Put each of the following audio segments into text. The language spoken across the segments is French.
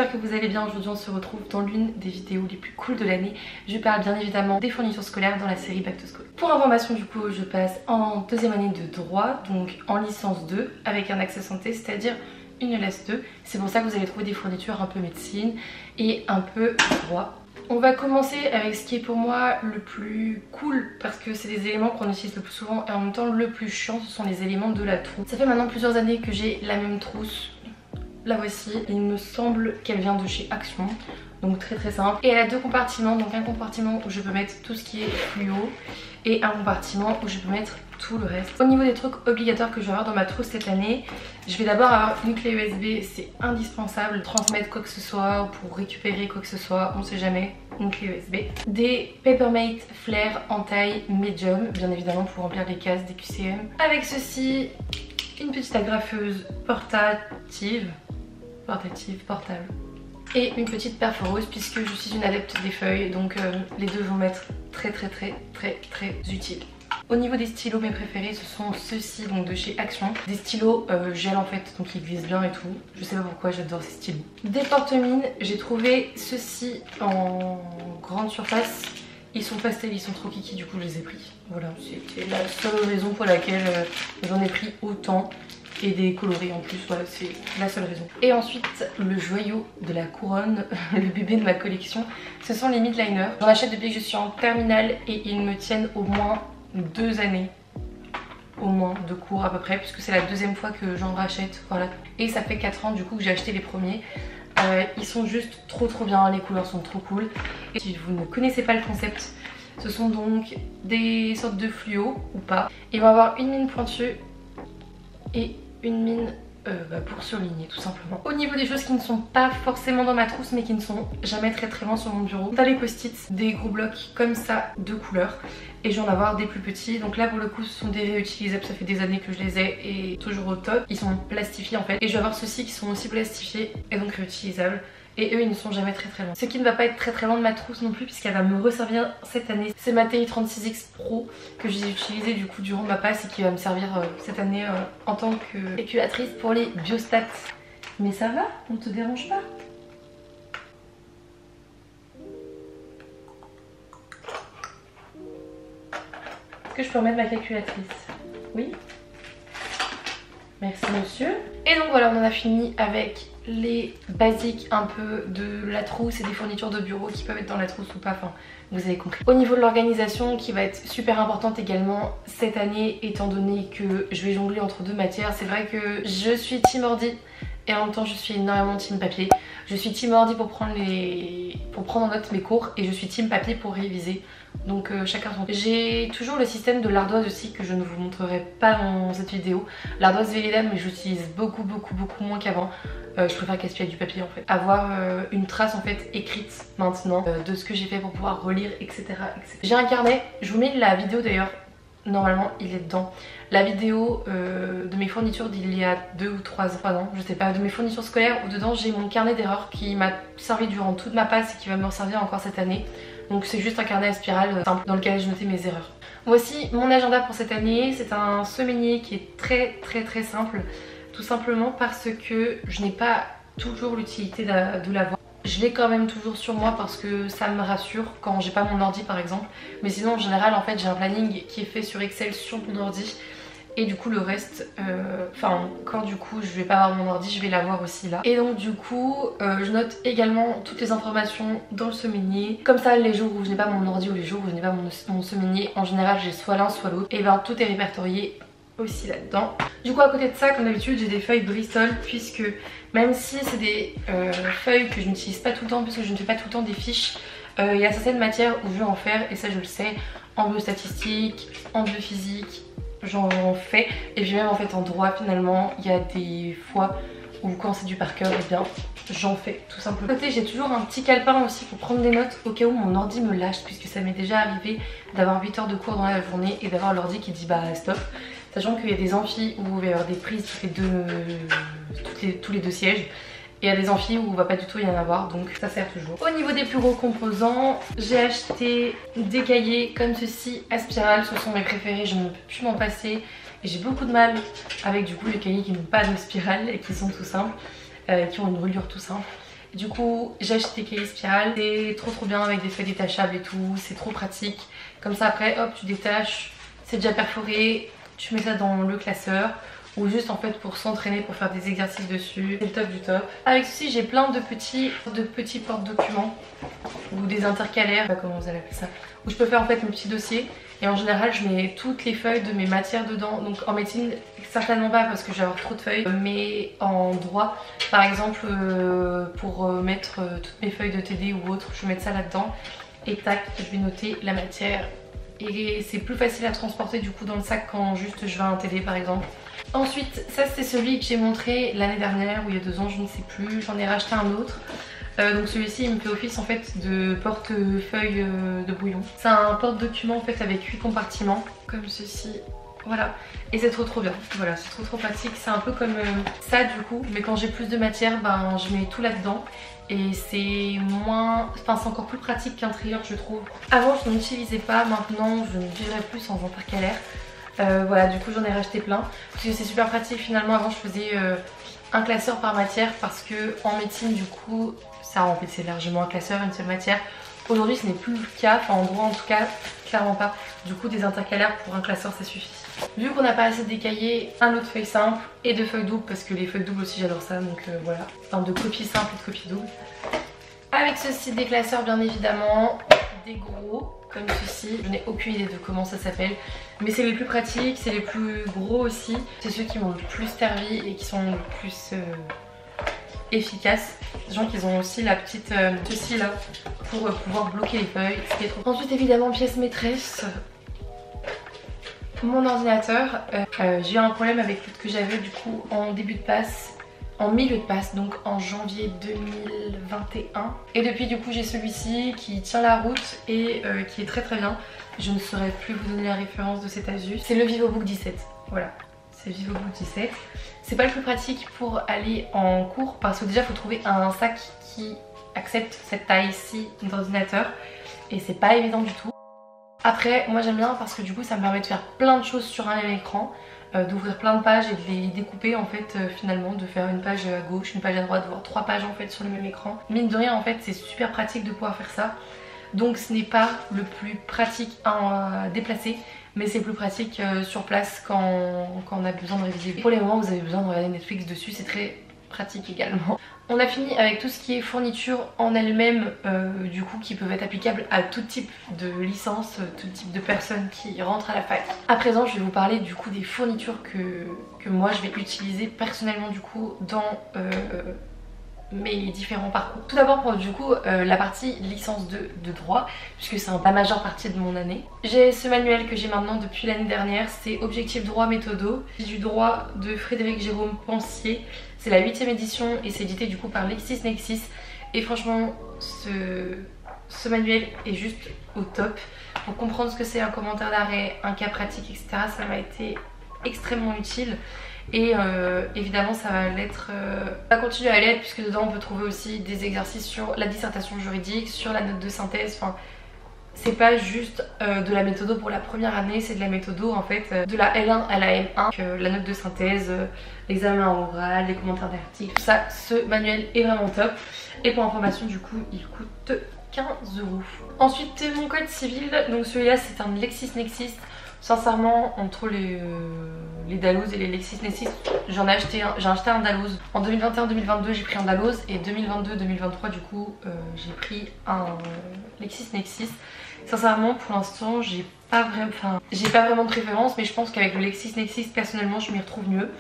j'espère que vous allez bien. Aujourd'hui on se retrouve dans l'une des vidéos les plus cool de l'année. Je parle bien évidemment des fournitures scolaires dans la série Back to School. Pour information du coup, je passe en deuxième année de droit, donc en licence 2 avec un accès santé, c'est-à-dire une LS 2. C'est pour ça que vous allez trouver des fournitures un peu médecine et un peu droit. On va commencer avec ce qui est pour moi le plus cool parce que c'est des éléments qu'on utilise le plus souvent et en même temps le plus chiant, ce sont les éléments de la trousse. Ça fait maintenant plusieurs années que j'ai la même trousse, la voici. Il me semble qu'elle vient de chez Action, donc très simple. Et elle a deux compartiments, donc un compartiment où je peux mettre tout ce qui est fluo et un compartiment où je peux mettre tout le reste. Au niveau des trucs obligatoires que je vais avoir dans ma trousse cette année, je vais d'abord avoir une clé USB, c'est indispensable. Transmettre quoi que ce soit, pour récupérer quoi que ce soit, on sait jamais, une clé USB. Des Papermate Flair en taille medium, bien évidemment pour remplir les cases des QCM. Avec ceci, une petite agrafeuse portable. Et une petite perforeuse puisque je suis une adepte des feuilles, donc les deux vont m'être très utiles. Au niveau des stylos, mes préférés ce sont ceux-ci, donc de chez Action. Des stylos gel en fait, donc ils glissent bien et tout. Je sais pas pourquoi, j'adore ces stylos. Des porte-mines, j'ai trouvé ceux-ci en grande surface. Ils sont pastels, ils sont trop kiki, du coup je les ai pris. Voilà, c'était la seule raison pour laquelle j'en ai pris autant. Et des coloris en plus, voilà, c'est la seule raison. Et ensuite, le joyau de la couronne, le bébé de ma collection, ce sont les midliners. J'en achète depuis que je suis en terminale et ils me tiennent au moins 2 années. Au moins de cours à peu près, puisque c'est la deuxième fois que j'en rachète, voilà. Et ça fait 4 ans du coup que j'ai acheté les premiers. Ils sont juste trop bien, les couleurs sont trop cool. Et si vous ne connaissez pas le concept, ce sont donc des sortes de fluo ou pas. Ils vont avoir une mine pointue et une mine pour surligner tout simplement. Au niveau des choses qui ne sont pas forcément dans ma trousse mais qui ne sont jamais très loin sur mon bureau, t'as les post-it, des gros blocs comme ça de couleurs et je vais en avoir des plus petits. Donc là pour le coup ce sont des réutilisables, ça fait des années que je les ai et toujours au top. Ils sont plastifiés en fait et je vais avoir ceux-ci qui sont aussi plastifiés et donc réutilisables. Et eux ils ne sont jamais très loin. Ce qui ne va pas être très loin de ma trousse non plus puisqu'elle va me resservir cette année. C'est ma TI36X Pro que j'ai utilisée du coup durant ma passe et qui va me servir cette année en tant que calculatrice pour les biostats. Mais ça va? On te dérange pas? Est-ce que je peux remettre ma calculatrice? Oui? Merci monsieur. Et donc voilà, on en a fini avec les basiques un peu de la trousse et des fournitures de bureau qui peuvent être dans la trousse ou pas, enfin vous avez compris. Au niveau de l'organisation qui va être super importante également cette année étant donné que je vais jongler entre deux matières, c'est vrai que je suis team ordi et en même temps je suis énormément team papier. Je suis team ordi pour prendre en note mes cours et je suis team papier pour réviser. Donc chacun son. J'ai toujours le système de l'ardoise aussi que je ne vous montrerai pas dans cette vidéo. L'ardoise Velleda mais j'utilise beaucoup moins qu'avant. Je préfère gaspiller du papier en fait. Avoir une trace en fait écrite maintenant de ce que j'ai fait pour pouvoir relire etc. J'ai un carnet, je vous mets la vidéo d'ailleurs. Normalement il est dedans. La vidéo de mes fournitures d'il y a 2 ou 3 ans, je sais pas, de mes fournitures scolaires où dedans j'ai mon carnet d'erreurs qui m'a servi durant toute ma passe et qui va me servir encore cette année. Donc c'est juste un carnet à spirale simple dans lequel je notais mes erreurs. Voici mon agenda pour cette année, c'est un semainier qui est très simple. Tout simplement parce que je n'ai pas toujours l'utilité de l'avoir. Je l'ai quand même toujours sur moi parce que ça me rassure quand j'ai pas mon ordi par exemple. Mais sinon en général en fait j'ai un planning qui est fait sur Excel sur mon ordi. Et du coup le reste, quand du coup je vais pas avoir mon ordi, je vais l'avoir aussi là. Et donc du coup je note également toutes les informations dans le semainier. Comme ça les jours où je n'ai pas mon ordi ou les jours où je n'ai pas mon semainier, en général j'ai soit l'un soit l'autre. Et ben tout est répertorié aussi là-dedans. Du coup à côté de ça comme d'habitude j'ai des feuilles Bristol puisque même si c'est des feuilles que je n'utilise pas tout le temps puisque je ne fais pas tout le temps des fiches, il y a certaines matières où je veux en faire et ça je le sais, en biostatistique, en biophysique, j'en fais et puis même en fait en droit finalement il y a des fois où quand c'est du par cœur et bien j'en fais tout simplement. À côté j'ai toujours un petit calepin aussi pour prendre des notes au cas où mon ordi me lâche puisque ça m'est déjà arrivé d'avoir 8 heures de cours dans la journée et d'avoir l'ordi qui dit bah stop. Sachant qu'il y a des amphis où il va y avoir des prises tous les deux sièges. Et il y a des amphis où il va pas du tout y en avoir, donc ça sert toujours. Au niveau des plus gros composants, j'ai acheté des cahiers comme ceci à spirale. Ce sont mes préférés, je ne peux plus m'en passer. Et j'ai beaucoup de mal avec du coup les cahiers qui n'ont pas de spirale et qui sont tout simples, qui ont une reliure tout simple. Du coup j'ai acheté des cahiers spirales, c'est trop bien avec des feuilles détachables et tout, c'est trop pratique. Comme ça après hop tu détaches, c'est déjà perforé, tu mets ça dans le classeur. Ou juste en fait pour s'entraîner, pour faire des exercices dessus, c'est le top du top. Avec ceci j'ai plein de petits porte-documents ou des intercalaires, je sais pas comment vous allez appeler ça, où je peux faire en fait mes petits dossiers. Et en général je mets toutes les feuilles de mes matières dedans. Donc en médecine certainement pas parce que je vais avoir trop de feuilles, mais en droit par exemple pour mettre toutes mes feuilles de TD ou autre, je vais mettre ça là-dedans. Et tac, je vais noter la matière. Et c'est plus facile à transporter du coup dans le sac quand juste je vais à un TD par exemple. Ensuite, ça c'est celui que j'ai montré l'année dernière ou il y a 2 ans, je ne sais plus, j'en ai racheté un autre. Donc celui-ci il me fait office en fait de portefeuille de brouillon. C'est un porte-document en fait avec 8 compartiments comme ceci. Voilà, et c'est trop bien, voilà, c'est trop pratique. C'est un peu comme ça du coup, mais quand j'ai plus de matière, ben je mets tout là-dedans. Et c'est moins, enfin c'est encore plus pratique qu'un trieur je trouve. Avant je n'utilisais pas, maintenant je n'utiliserai plus sans intercalaire. Voilà, du coup j'en ai racheté plein parce que c'est super pratique. Finalement avant je faisais un classeur par matière parce que en médecine du coup ça remplissait largement un classeur, une seule matière. Aujourd'hui ce n'est plus le cas, enfin en droit en tout cas clairement pas. Du coup des intercalaires pour un classeur ça suffit. Vu qu'on n'a pas assez de cahiers, un autre feuille simple et 2 feuilles doubles parce que les feuilles doubles aussi j'adore ça, donc voilà. Enfin de copies simples et de copies doubles. Avec ceci des classeurs bien évidemment, des gros comme ceci, je n'ai aucune idée de comment ça s'appelle, mais c'est les plus pratiques, c'est les plus gros aussi, c'est ceux qui m'ont le plus servi et qui sont le plus efficaces. Sachant qu'ils ont aussi la petite ceci là pour pouvoir bloquer les feuilles, ce qui est trop. Ensuite évidemment pièce maîtresse, mon ordinateur. J'ai eu un problème avec l'autre que j'avais du coup en début de passe. En milieu de passe, donc en janvier 2021. Et depuis du coup j'ai celui-ci qui tient la route et qui est très bien. Je ne saurais plus vous donner la référence de cet Asus. C'est le VivoBook 17, voilà. C'est le VivoBook 17. C'est pas le plus pratique pour aller en cours parce que déjà il faut trouver un sac qui accepte cette taille-ci d'ordinateur. Et c'est pas évident du tout. Après moi j'aime bien parce que du coup ça me permet de faire plein de choses sur un même écran. D'ouvrir plein de pages et de les découper en fait finalement, de faire une page à gauche, une page à droite, voire 3 pages en fait sur le même écran. Mine de rien en fait c'est super pratique de pouvoir faire ça. Donc ce n'est pas le plus pratique à déplacer, mais c'est plus pratique sur place quand on a besoin de réviser. Pour les moments où vous avez besoin de regarder Netflix dessus, c'est très pratique également. On a fini avec tout ce qui est fourniture en elle-même, du coup qui peuvent être applicables à tout type de licence, tout type de personnes qui rentrent à la fac. À présent je vais vous parler du coup des fournitures que moi je vais utiliser personnellement du coup dans mes différents parcours. Tout d'abord pour du coup la partie licence 2 de droit, puisque c'est la majeure partie de mon année. J'ai ce manuel que j'ai maintenant depuis l'année dernière, c'est Objectif droit méthodo. C'est du droit de Frédéric Jérôme Pensier. C'est la 8ème édition et c'est édité du coup par LexisNexis. Et franchement ce manuel est juste au top. Pour comprendre ce que c'est un commentaire d'arrêt, un cas pratique, etc. ça m'a été extrêmement utile. Et évidemment ça va l'être, ça va continuer à l'être puisque dedans on peut trouver aussi des exercices sur la dissertation juridique, sur la note de synthèse, enfin c'est pas juste de la méthodo pour la première année, c'est de la méthodo en fait de la L1 à la M1, la note de synthèse, l'examen oral, les commentaires d'articles, tout ça, ce manuel est vraiment top. Et pour information du coup il coûte 15 €. Ensuite mon code civil, donc celui-là c'est un LexisNexis. Sincèrement entre les Dalloz et les LexisNexis, j'ai acheté un Dalloz. En 2021-2022 j'ai pris un Dalloz et 2022-2023 du coup j'ai pris un LexisNexis. Sincèrement pour l'instant j'ai pas vraiment de préférence, mais je pense qu'avec le LexisNexis personnellement je m'y retrouve mieux.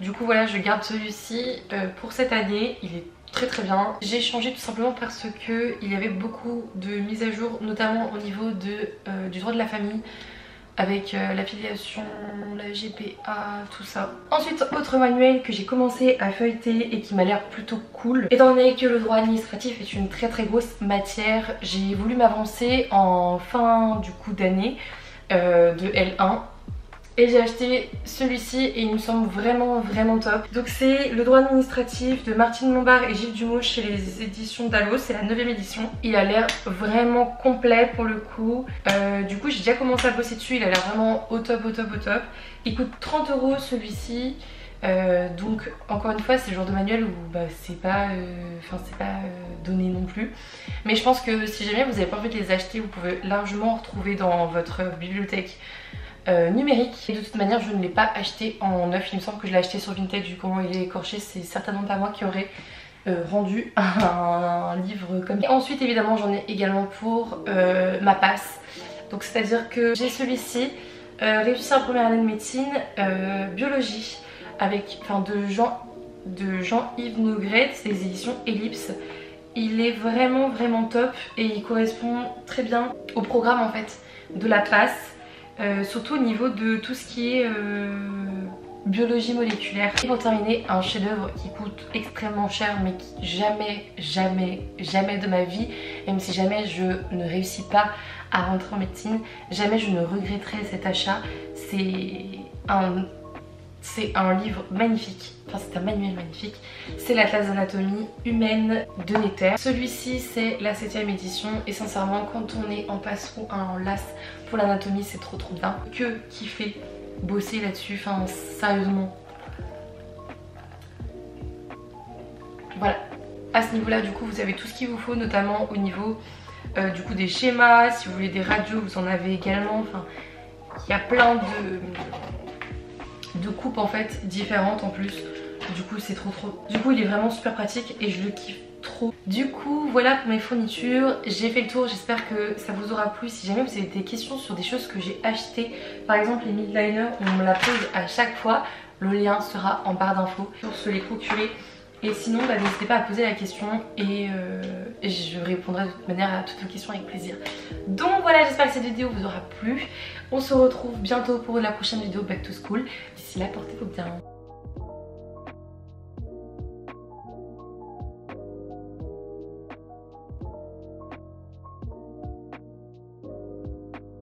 Du coup voilà, je garde celui-ci pour cette année, il est très bien. J'ai changé tout simplement parce que il y avait beaucoup de mises à jour, notamment au niveau du droit de la famille, avec l'affiliation, la GPA, tout ça. Ensuite, autre manuel que j'ai commencé à feuilleter et qui m'a l'air plutôt cool. Étant donné que le droit administratif est une très grosse matière, j'ai voulu m'avancer en fin du coup d'année de L1. Et j'ai acheté celui-ci et il me semble vraiment top. Donc c'est le droit administratif de Martine Lombard et Gilles Dumaux chez les éditions Dalloz, c'est la 9ème édition. Il a l'air vraiment complet pour le coup. Du coup j'ai déjà commencé à bosser dessus, il a l'air vraiment au top. Il coûte 30 € celui-ci. Donc encore une fois c'est le genre de manuel où bah, c'est pas, donné non plus. Mais je pense que si jamais vous avez pas envie de les acheter, vous pouvez largement retrouver dans votre bibliothèque numérique. Et de toute manière je ne l'ai pas acheté en neuf, il me semble que je l'ai acheté sur Vinted, vu comment il est écorché, c'est certainement pas moi qui aurais rendu un livre comme ça. Et ensuite évidemment j'en ai également pour ma passe. Donc c'est à dire que j'ai celui-ci, réussir en première année de médecine, biologie, avec, de Jean-Yves Nogret, c'est des éditions Ellipse. Il est vraiment top et il correspond très bien au programme en fait de la passe, surtout au niveau de tout ce qui est biologie moléculaire. Et pour terminer, un chef-d'œuvre qui coûte extrêmement cher mais qui jamais de ma vie, même si jamais je ne réussis pas à rentrer en médecine, jamais je ne regretterai cet achat. C'est un livre magnifique, enfin c'est un manuel magnifique, c'est l'Atlas d'anatomie humaine de Netter. Celui-ci c'est la 7ème édition et sincèrement quand on est en passe ou en LAS pour l'anatomie c'est trop bien. Que kiffer bosser là-dessus, enfin sérieusement. Voilà, à ce niveau là du coup vous avez tout ce qu'il vous faut, notamment au niveau du coup des schémas, si vous voulez des radios vous en avez également, enfin il y a plein de coupes en fait différentes en plus, du coup c'est trop. Du coup il est vraiment super pratique et je le kiffe trop. Du coup voilà pour mes fournitures, j'ai fait le tour, j'espère que ça vous aura plu. Si jamais vous avez des questions sur des choses que j'ai achetées, par exemple les midliners, on me la pose à chaque fois, le lien sera en barre d'infos pour se les procurer. Et sinon bah, n'hésitez pas à poser la question et je répondrai de toute manière à toutes vos questions avec plaisir. Donc voilà, j'espère que cette vidéo vous aura plu. On se retrouve bientôt pour la prochaine vidéo Back to School. D'ici là, portez-vous bien.